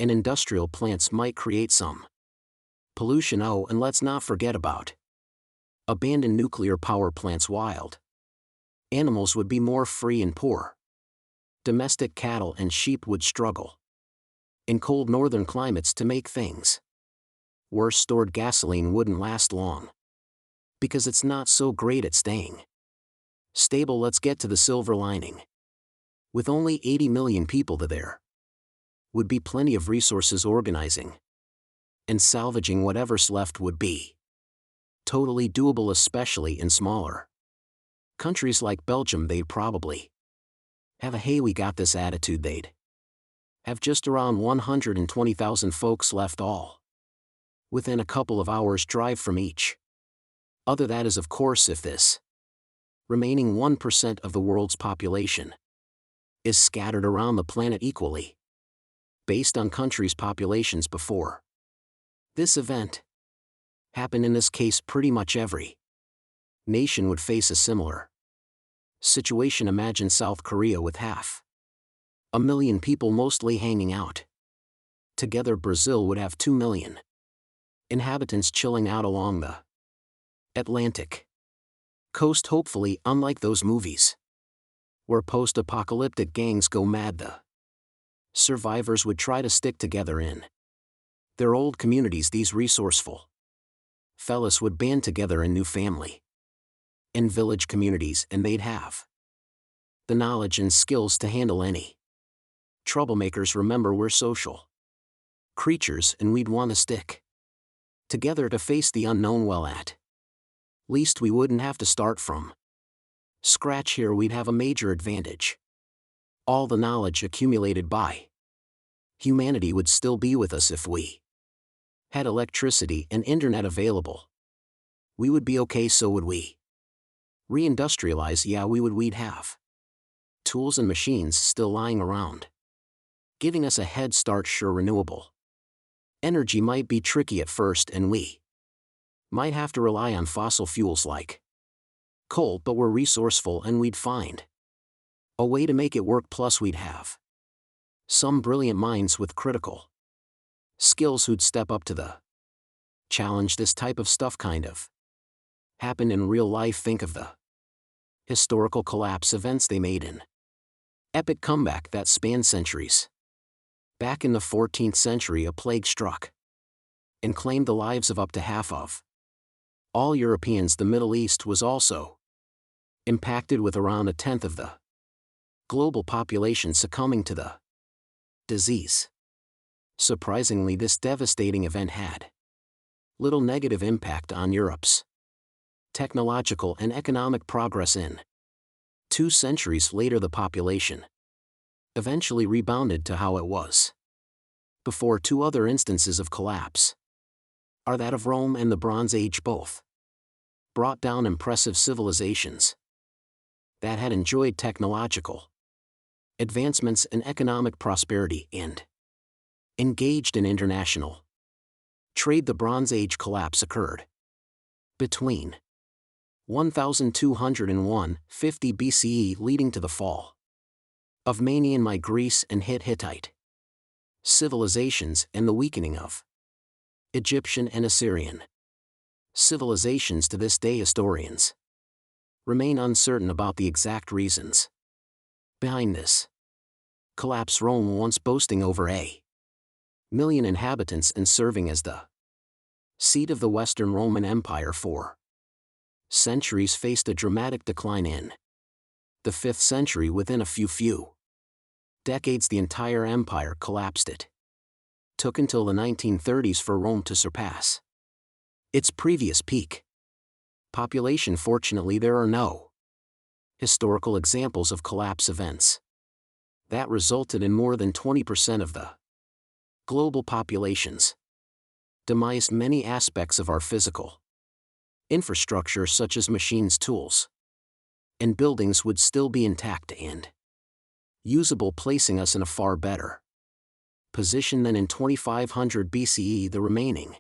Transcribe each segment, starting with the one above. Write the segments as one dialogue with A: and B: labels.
A: and industrial plants might create some pollution. Oh, and let's not forget about abandoned nuclear power plants. Wild animals would be more free and poor. Domestic cattle and sheep would struggle in cold northern climates to make things worse. Stored gasoline wouldn't last long because it's not so great at staying stable. Let's get to the silver lining. With only 80 million people, there would be plenty of resources. Organizing and salvaging whatever's left would be totally doable, especially in smaller countries like Belgium. They'd probably have a "hey, we got this" attitude. They'd have just around 120,000 folks left, all within a couple of hours' drive from each other. That is, of course, if this remaining 1% of the world's population is scattered around the planet equally, based on countries' populations. Before this event happened, in this case pretty much every nation would face a similar situation. Imagine South Korea with 500,000 people mostly hanging out together. Brazil would have 2 million inhabitants chilling out along the Atlantic coast. Hopefully, unlike those movies where post-apocalyptic gangs go mad, the survivors would try to stick together in their old communities. These resourceful fellas would band together in new family and village communities, and they'd have the knowledge and skills to handle any troublemakers. Remember, we're social creatures, and we'd want to stick together to face the unknown. Well, at least we wouldn't have to start from scratch here. We'd have a major advantage. All the knowledge accumulated by humanity would still be with us. If we had electricity and internet available, we would be okay. So would we reindustrialize? Yeah, we would. We'd have tools and machines still lying around, giving us a head start. Sure, renewable energy might be tricky at first, and we might have to rely on fossil fuels like coal, but we're resourceful and we'd find a way to make it work. Plus, we'd have some brilliant minds with critical skills who'd step up to the challenge. This type of stuff kind of happened in real life. Think of the historical collapse events. They made an epic comeback that spanned centuries. Back in the 14th century, a plague struck and claimed the lives of up to half of all Europeans. The Middle East was also impacted, with around a tenth of the global population succumbing to the disease. Surprisingly, this devastating event had little negative impact on Europe's technological and economic progress. In 2 centuries later, the population eventually rebounded to how it was before. 2 other instances of collapse are that of Rome and the Bronze Age. Both brought down impressive civilizations that had enjoyed technological advancements and economic prosperity and engaged in international trade. The Bronze Age collapse occurred between 1201 50 BCE, leading to the fall of Mania, Greece, and Hittite civilizations, and the weakening of Egyptian and Assyrian civilizations. To this day, historians remain uncertain about the exact reasons behind this collapse. Rome, once boasting over 1,000,000 inhabitants and serving as the seat of the Western Roman Empire for centuries, faced a dramatic decline in the 5th century. Within a few decades, the entire empire collapsed. It took until the 1930s for Rome to surpass its previous peak population. Fortunately, there are no historical examples of collapse events that resulted in more than 20% of the global population's demise. Many aspects of our physical infrastructure, such as machines, tools, and buildings, would still be intact and usable, placing us in a far better position than in 2500 BCE. The remaining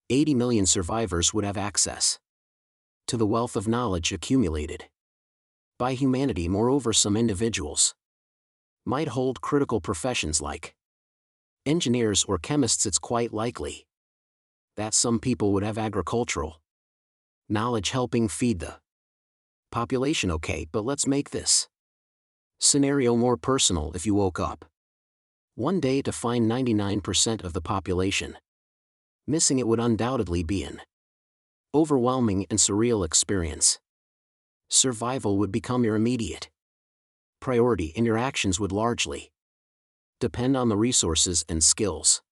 A: 80 million survivors would have access to the wealth of knowledge accumulated by humanity. Moreover, some individuals might hold critical professions like Engineers or chemists, it's quite likely that some people would have agricultural knowledge helping feed the population. Okay, but let's make this scenario more personal. If you woke up one day to find 99% of the population missing, it would undoubtedly be an overwhelming and surreal experience. Survival would become your immediate priority, and your actions would largely depend on the resources and skills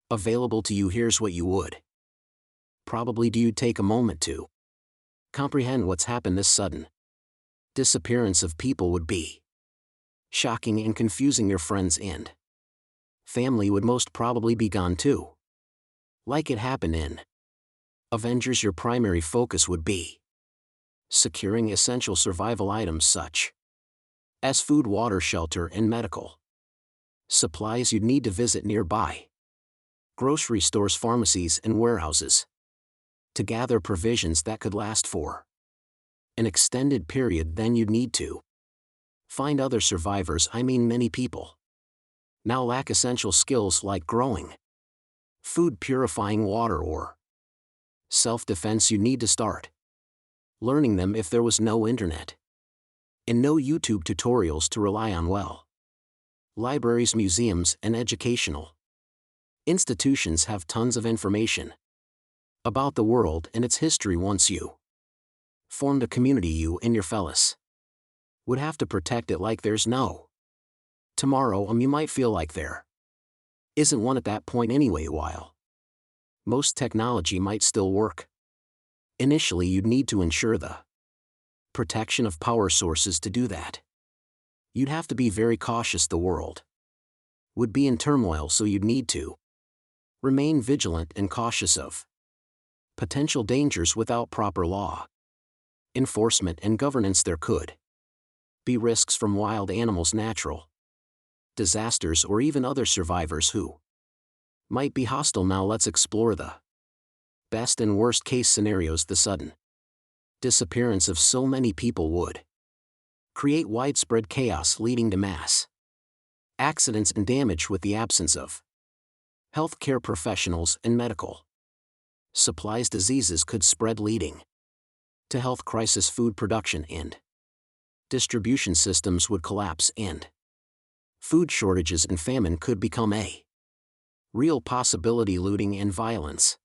A: available to you. Here's what you would probably do. You'd take a moment to comprehend what's happened. This sudden disappearance of people would be shocking and confusing. Your friends and family would most probably be gone too. Like it happened in Avengers, your primary focus would be securing essential survival items such as food, water, shelter, and medical supplies. You'd need to visit nearby grocery stores, pharmacies, and warehouses to gather provisions that could last for an extended period. Then you'd need to find other survivors. Many people now lack essential skills like growing food, purifying water, or self-defense. You need to start learning them if there was no internet and no YouTube tutorials to rely on. Well, libraries, museums, and educational institutions have tons of information about the world and its history. Once you formed a community, you and your fellows would have to protect it like there's no tomorrow. You might feel like there isn't one at that point anyway. While most technology might still work initially, you'd need to ensure the protection of power sources. To do that, you'd have to be very cautious. The world would be in turmoil, so you'd need to remain vigilant and cautious of potential dangers. Without proper law enforcement and governance, there could be risks from wild animals, natural disasters, or even other survivors who might be hostile. Now let's explore the best and worst case scenarios. The sudden disappearance of so many people would create widespread chaos, leading to mass accidents and damage. With the absence of healthcare professionals and medical supplies, diseases could spread, leading to health crisis. Food production and distribution systems would collapse, and food shortages and famine could become a real possibility. Looting and violence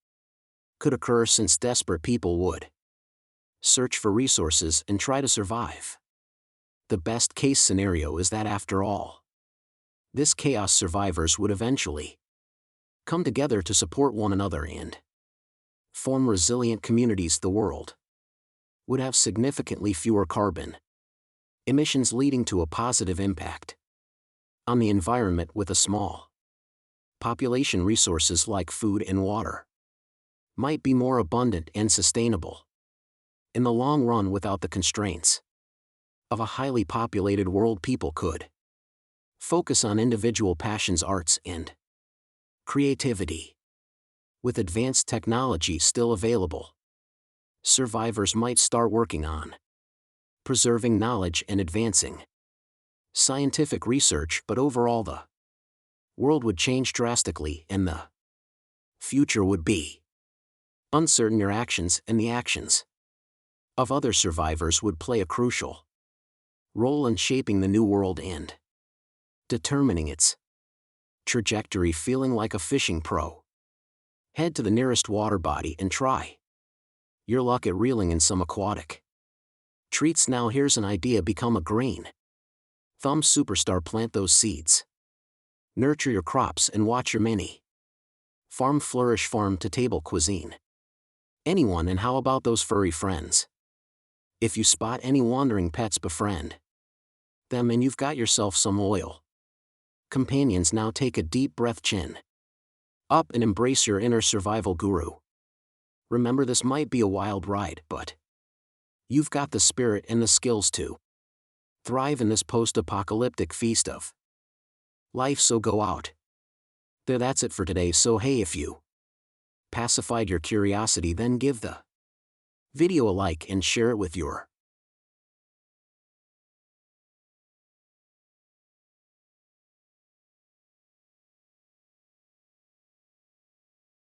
A: could occur, since desperate people would search for resources and try to survive. The best case scenario is that after all this chaos, survivors would eventually come together to support one another and form resilient communities. The world would have significantly fewer carbon emissions, leading to a positive impact on the environment. With a small population, resources like food and water might be more abundant and sustainable in the long run. Without the constraints of a highly populated world, people could focus on individual passions, arts, and creativity. With advanced technology still available, survivors might start working on preserving knowledge and advancing scientific research. But overall, the world would change drastically, and the future would be uncertain. Your actions and the actions of other survivors would play a crucial role in shaping the new world and determining its trajectory. Feeling like a fishing pro? Head to the nearest water body and try your luck at reeling in some aquatic treats. Now here's an idea: become a green thumb superstar. Plant those seeds, nurture your crops, and watch your mini farm flourish. Farm to table cuisine. Anyone. And how about those furry friends? If you spot any wandering pets, befriend them, and you've got yourself some loyal companions. Now take a deep breath, chin up, and embrace your inner survival guru. Remember, this might be a wild ride, but you've got the spirit and the skills to thrive in this post-apocalyptic feast of life. So go out there. That's it for today. So hey, if you pacified your curiosity, then give the video a like and share it with your